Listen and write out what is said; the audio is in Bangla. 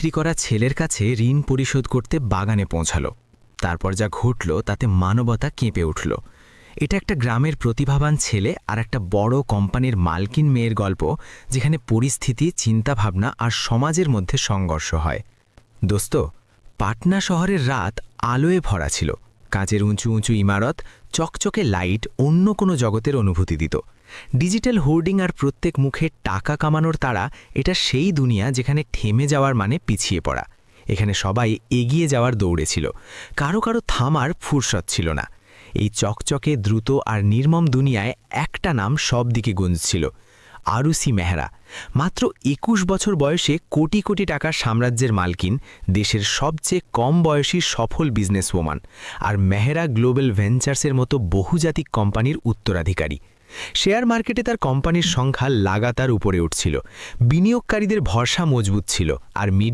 বিক্রি করা ছেলের কাছে ঋণ পরিশোধ করতে বাগানে পৌঁছালো। তারপর যা ঘটল তাতে মানবতা কেঁপে উঠল। এটা একটা গ্রামের প্রতিভাবান ছেলে আর একটা বড় কোম্পানির মালকিন মেয়ের গল্প, যেখানে পরিস্থিতি, চিন্তাভাবনা আর সমাজের মধ্যে সংঘর্ষ হয়। দোস্ত, পাটনা শহরের রাত আলোয় ভরা ছিল। কাঁচের উঁচু উঁচু ইমারত, চকচকে লাইট অন্য কোনো জগতের অনুভূতি দিত। ডিজিটাল হোর্ডিং আর প্রত্যেক মুখে টাকা কামানোর তাড়া, এটা সেই দুনিয়া যেখানে থেমে যাওয়ার মানে পিছিয়ে পড়া। এখানে সবাই এগিয়ে যাওয়ার দৌড়ে ছিল, কারো কারো থামার ফুরসত ছিল না। এই চকচকে, দ্রুত আর নির্মম দুনিয়ায় একটা নাম সব দিকে গুঞ্জছিল: আরুষি মেহরা। মাত্র ২১ বছর বয়সে কোটি কোটি টাকার সাম্রাজ্যের মালকিন, দেশের সবচেয়ে কম বয়সী সফল বিজনেসওম্যান, আর মেহরা গ্লোবাল ভেঞ্চার্সের মতো বহুজাতিক কোম্পানির উত্তরাধিকারী। শেয়ার মার্কেটে তার কোম্পানির সংখ্যা লাগাতার উপরে উঠছিল, বিনিয়োগকারীদের ভরসা মজবুত ছিল, আর মিডিয়া